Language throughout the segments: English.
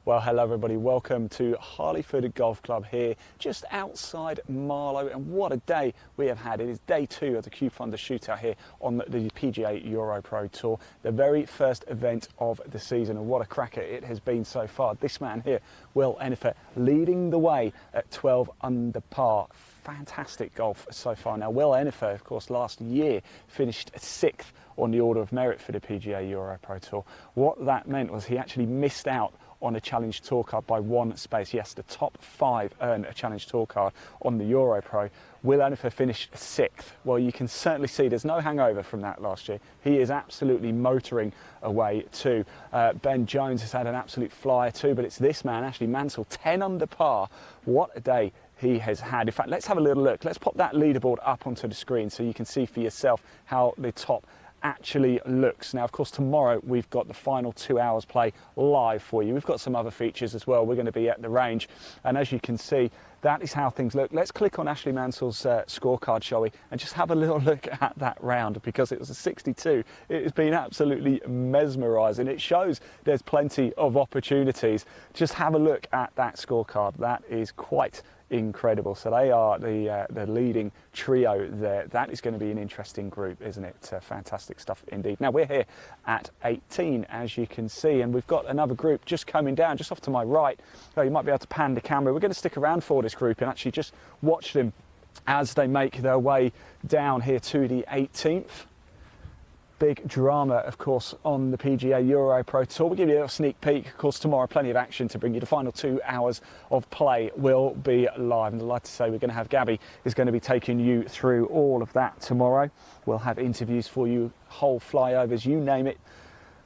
Well, hello everybody, welcome to Harleyford Golf Club here, just outside Marlow, and what a day we have had. It is day 2 of the Cubefunder Shootout here on the PGA EuroPro Tour, the very first event of the season, and what a cracker it has been so far. This man here, Will Ennifer, leading the way at 12 under par. Fantastic golf so far. Now, Will Ennifer, of course, last year finished 6th on the order of merit for the PGA EuroPro Tour. What that meant was he actually missed out on a Challenge Tour card by 1 space. Yes, the top 5 earn a Challenge Tour card on the EuroPro. Will Ennifer finished 6th. Well, you can certainly see there's no hangover from that last year. He is absolutely motoring away too. Ben Jones has had an absolute flyer too, but it's this man, Ashley Mansell, 10 under par. What a day he has had. In fact, let's have a little look. Let's pop that leaderboard up onto the screen so you can see for yourself how the top actually looks. Now, of course, tomorrow we've got the final 2 hours play live for you. We've got some other features as well. We're going to be at the range, and as you can see, that is how things look. Let's click on Ashley Mansell's scorecard, shall we, and just have a little look at that round, because it was a 62. It has been absolutely mesmerising. It shows there's plenty of opportunities. Just have a look at that scorecard. That is quite incredible. So they are the leading trio there. That is going to be an interesting group, isn't it? Fantastic stuff indeed. Now, we're here at 18, as you can see, and we've got another group just coming down just off to my right. Oh, you might be able to pan the camera. We're going to stick around for this group and actually just watch them as they make their way down here to the 18th. Big drama, of course, on the PGA EuroPro Tour. We'll give you a little sneak peek. Of course, tomorrow, plenty of action to bring you. The final 2 hours of play will be live. And I'd like to say we're going to have Gabby is going to be taking you through all of that tomorrow. We'll have interviews for you, whole flyovers, you name it.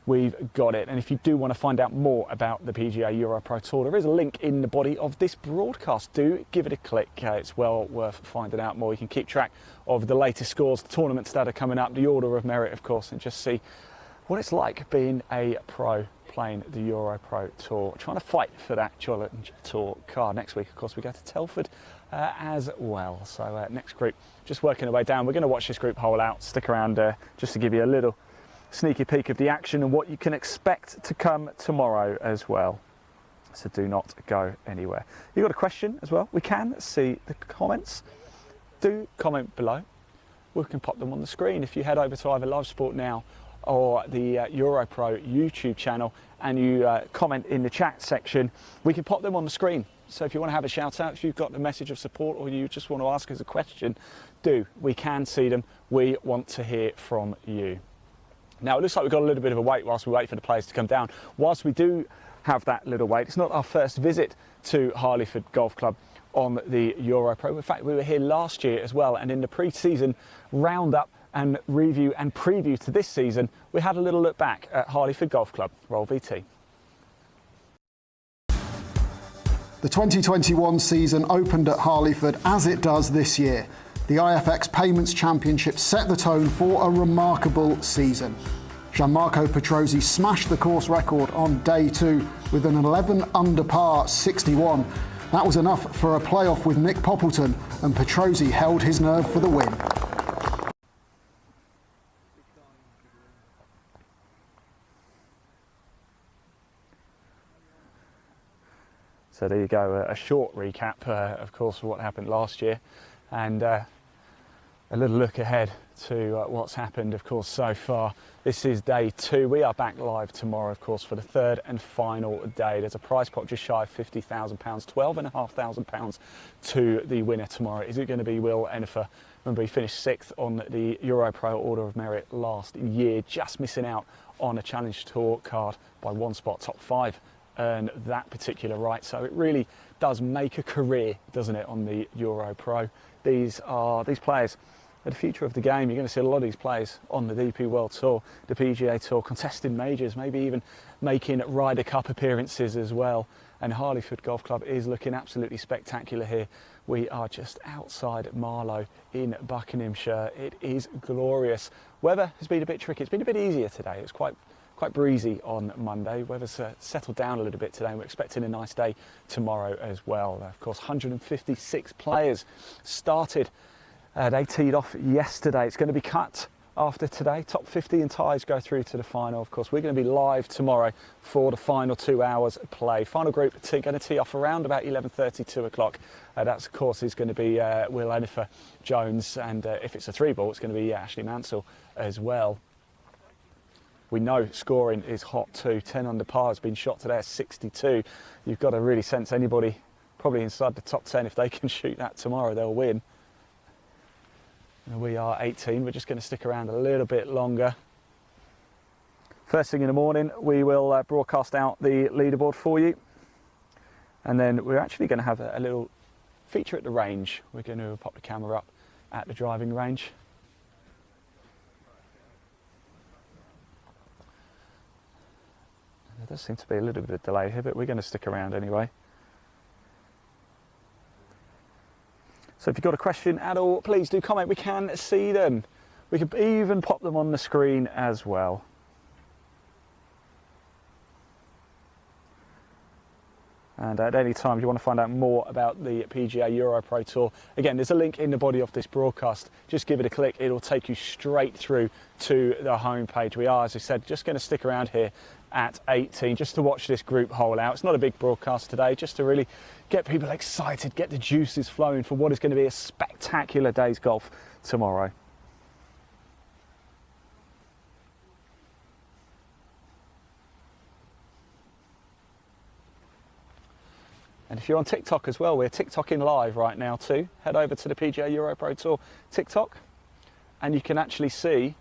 We've got it. And if you do want to find out more about the PGA EuroPro Tour, there is a link in the body of this broadcast. Do give it a click. It's well worth finding out more. You can keep track of the latest scores, the tournaments that are coming up, the order of merit, of course, and just see what it's like being a pro playing the EuroPro Tour, trying to fight for that Challenge Tour card. Next week, of course, we go to Telford as well. So next group, just working our way down. We're going to watch this group hole out. Stick around just to give you a little sneaky peek of the action and what you can expect to come tomorrow as well. So do not go anywhere. You got a question as well? We can see the comments. Do comment below. We can pop them on the screen. If you head over to either Live Sport Now or the EuroPro YouTube channel and you comment in the chat section, we can pop them on the screen. So if you want to have a shout out, if you've got a message of support or you just want to ask us a question, do. We can see them. We want to hear from you. Now, it looks like we've got a little bit of a wait whilst we wait for the players to come down. Whilst we do have that little wait, it's not our first visit to Harleyford Golf Club on the EuroPro. In fact, we were here last year as well, and in the pre-season roundup and review and preview to this season, we had a little look back at Harleyford Golf Club. Roll VT. The 2021 season opened at Harleyford as it does this year. The IFX Payments Championship set the tone for a remarkable season. Gianmarco Petrozzi smashed the course record on day 2 with an 11 under par 61. That was enough for a playoff with Nick Poppleton, and Petrozzi held his nerve for the win. So there you go, a short recap, of course, of what happened last year, and a little look ahead to what's happened, of course, so far. This is day 2. We are back live tomorrow, of course, for the 3rd and final day. There's a prize pot just shy of £50,000, £12,500 to the winner tomorrow. Is it going to be Will Ennifer? Remember, he finished 6th on the EuroPro Order of Merit last year, just missing out on a Challenge Tour card by 1 spot. Top 5 earn that particular right, so it really does make a career, doesn't it, on the EuroPro. These players are the future of the game. You're going to see a lot of these players on the DP World Tour, the PGA Tour, contesting majors, maybe even making Ryder Cup appearances as well. And Harleyford Golf Club is looking absolutely spectacular here. We are just outside Marlow in Buckinghamshire. It is glorious. Weather has been a bit tricky. It's been a bit easier today. It's quite breezy on Monday. Weather's settled down a little bit today, and we're expecting a nice day tomorrow as well. Of course, 156 players started. They teed off yesterday. It's going to be cut after today. Top 50 and ties go through to the final. Of course, we're going to be live tomorrow for the final 2 hours of play. Final group going to tee off around about 11:30, 2 o'clock. That's, of course, is going to be Will Enifer, Jones, and if it's a 3-ball, it's going to be Ashley Mansell as well. We know scoring is hot too. 10 under par has been shot today at 62. You've got to really sense anybody probably inside the top 10. If they can shoot that tomorrow, they'll win. We are 18. We're just going to stick around a little bit longer. First thing in the morning, we will broadcast out the leaderboard for you. And then we're actually going to have a little feature at the range. We're going to pop the camera up at the driving range. There does seem to be a little bit of delay here, but we're going to stick around anyway. So if you've got a question at all, please do comment. We can see them. We could even pop them on the screen as well. And at any time, if you want to find out more about the PGA EuroPro Tour, again, there's a link in the body of this broadcast. Just give it a click. It'll take you straight through to the homepage. We are, as I said, just going to stick around here at 18 just to watch this group hole out. It's not a big broadcast today, just to really get people excited, get the juices flowing for what is going to be a spectacular day's golf tomorrow. And if you're on TikTok as well, we're TikToking live right now too. Head over to the PGA EuroPro Tour TikTok and you can actually see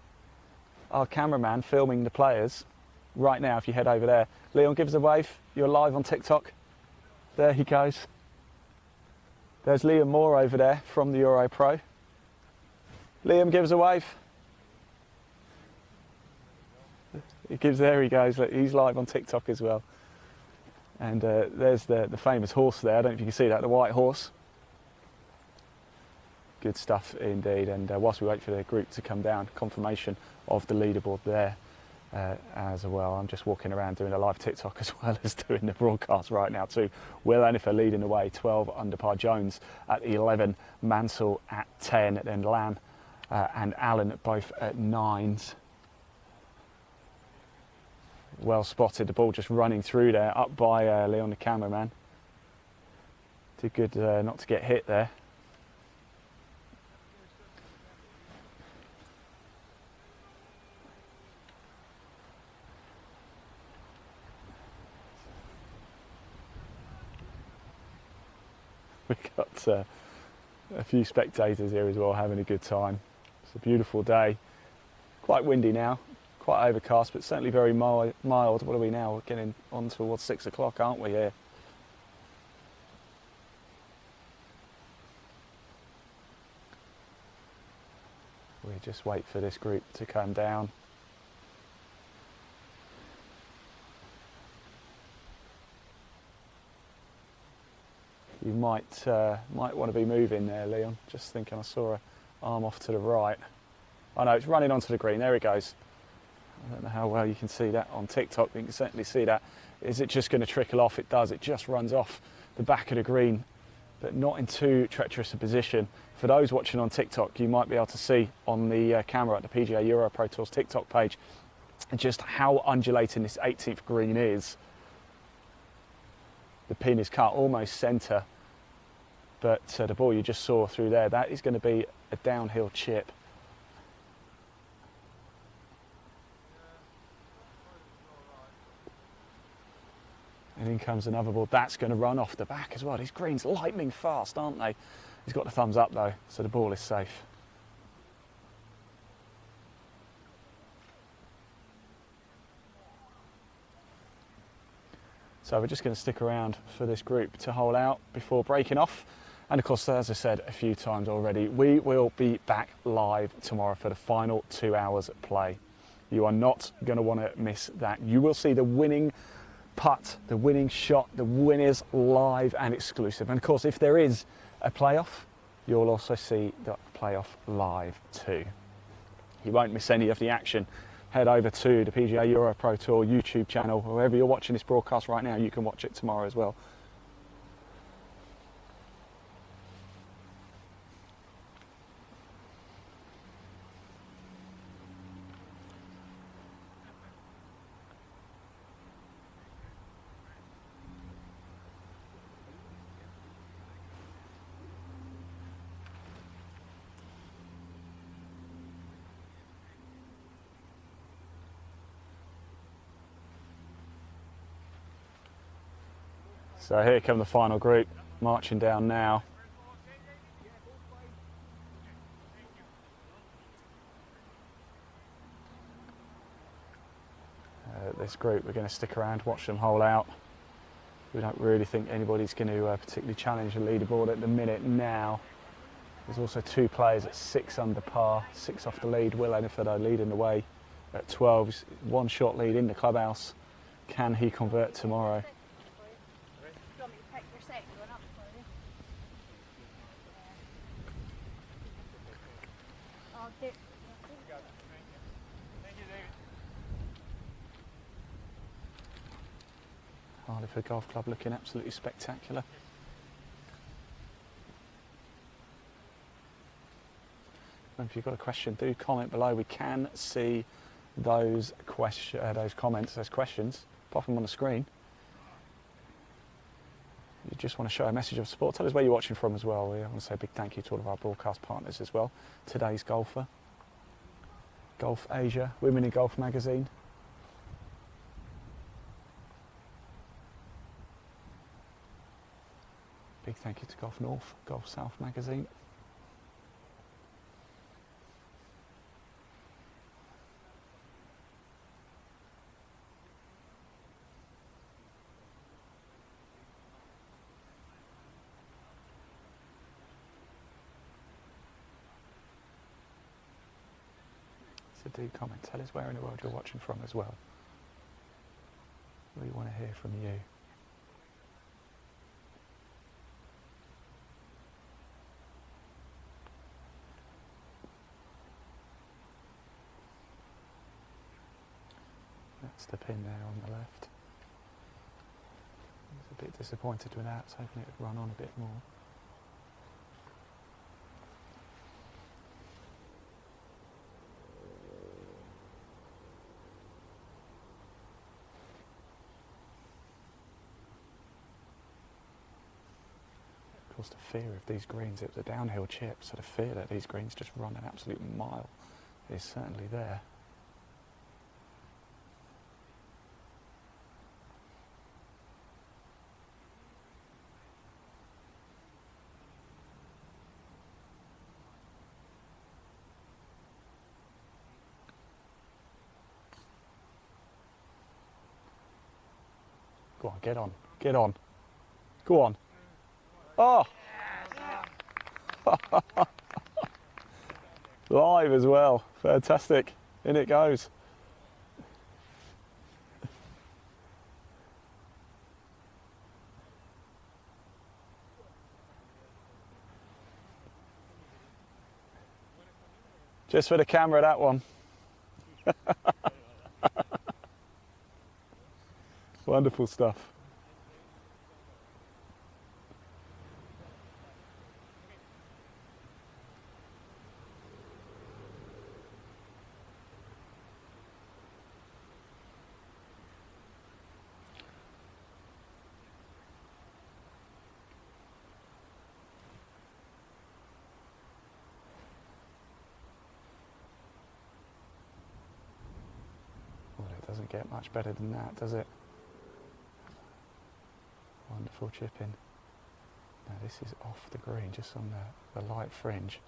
our cameraman filming the players right now if you head over there. Leon, give us a wave. You're live on TikTok. There he goes. There's Liam Moore over there from the EuroPro. Liam, give us a wave. There he goes. Look, he's live on TikTok as well. And there's the famous horse there. I don't know if you can see that, the white horse. Good stuff indeed. And whilst we wait for the group to come down, confirmation of the leaderboard there as well. I'm just walking around doing a live TikTok as well as doing the broadcast right now too. Will Enifer leading the way, 12 under par. Jones at 11, Mansell at 10, then Lamb and Allen both at 9s. Well spotted, the ball just running through there, up by Leon the cameraman. Did good not to get hit there. We've got a few spectators here as well having a good time. It's a beautiful day, quite windy now. Quite overcast, but certainly very mild. What are we now? We're getting on towards 6 o'clock, aren't we here? We just wait for this group to come down. You might want to be moving there, Leon. Just thinking I saw an arm off to the right. Oh no, it's running onto the green. There it goes. I don't know how well you can see that on TikTok, but you can certainly see that. Is it just going to trickle off? It does. It just runs off the back of the green, but not in too treacherous a position. For those watching on TikTok, you might be able to see on the camera at the PGA EuroPro Tour's TikTok page just how undulating this 18th green is. The pin is cut almost centre, but the ball you just saw through there, that is going to be a downhill chip. And in comes another ball. That's going to run off the back as well. These greens lightning fast, aren't they? He's got the thumbs up though, so the ball is safe. So we're just going to stick around for this group to hole out before breaking off. And of course, as I said a few times already, we will be back live tomorrow for the final 2 hours at play. You are not going to want to miss that. You will see the winning putt, the winning shot, the winners live and exclusive. And of course, if there is a playoff, you'll also see the playoff live too. You won't miss any of the action. Head over to the PGA EuroPro Tour YouTube channel. Wherever you're watching this broadcast right now, you can watch it tomorrow as well. So here come the final group, marching down now. This group, we're going to stick around, watch them hole out. We don't really think anybody's going to particularly challenge the leaderboard at the minute now. There's also 2 players at 6 under par, 6 off the lead. Will Enfield leading the way at 12. He's 1 shot lead in the clubhouse. Can he convert tomorrow? Harleyford Golf Club looking absolutely spectacular. And if you've got a question, do comment below. We can see those comments, those questions. Pop them on the screen. You just want to show a message of support. Tell us where you're watching from as well. We want to say a big thank you to all of our broadcast partners as well. Today's Golfer, Golf Asia, Women in Golf magazine. Big thank you to Golf North, Golf South magazine. So do comment, tell us where in the world you're watching from as well. We want to hear from you. That's the pin there on the left. I was a bit disappointed with that. I was hoping it would run on a bit more. Of course, the fear of these greens, it was a downhill chip, so the fear that these greens just run an absolute mile is certainly there. Go on, get on, get on. Go on. Oh! Live as well. Fantastic. In it goes. Just for the camera, that one. Wonderful stuff. Well, it doesn't get much better than that, does it? Wonderful chip in. Now this is off the green, just on the light fringe.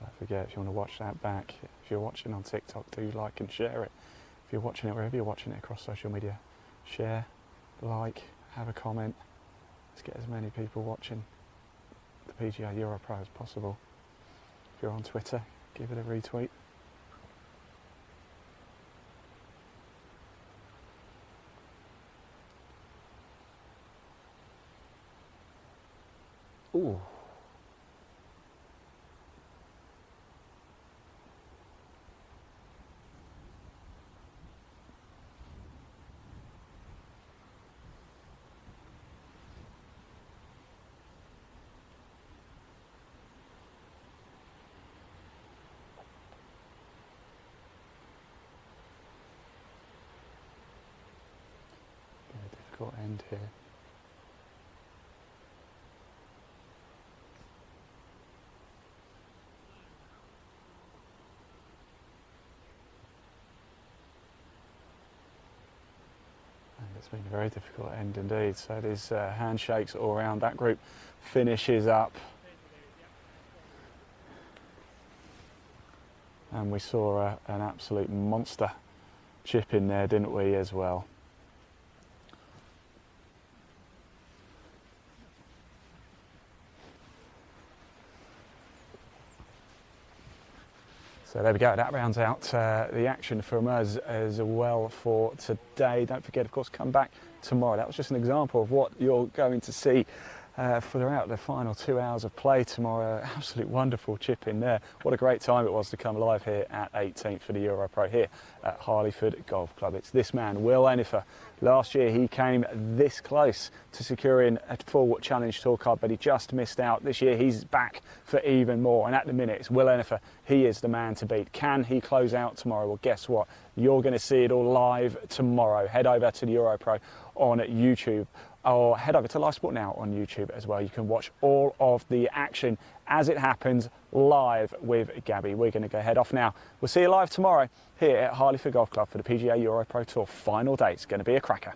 Don't forget, if you want to watch that back, if you're watching on TikTok, do like and share it. If you're watching it wherever you're watching it across social media, share, like, have a comment. Let's get as many people watching the PGA EuroPro as possible. If you're on Twitter, give it a retweet. Ooh. difficult end here. It's been a very difficult end indeed, so there's handshakes all around. That group finishes up, and we saw an absolute monster chip in there, didn't we, as well. So there we go, that rounds out the action from us as well for today. Don't forget, of course, come back tomorrow. That was just an example of what you're going to see throughout the final 2 hours of play tomorrow. Absolute wonderful chip in there. What a great time it was to come live here at 18th for the EuroPro here at Harleyford Golf Club. It's this man, Will Enifer. Last year he came this close to securing a full Challenge Tour card, but he just missed out. This year he's back for even more, and at the minute it's Will Enifer. He is the man to beat. Can he close out tomorrow? Well, guess what? You're going to see it all live tomorrow. Head over to the EuroPro on YouTube, or head over to Live Sport Now on YouTube as well. You can watch all of the action as it happens live with Gabby. We're going to go head off now. We'll see you live tomorrow here at Harleyford Golf Club for the PGA EuroPro Tour final day. It's going to be a cracker.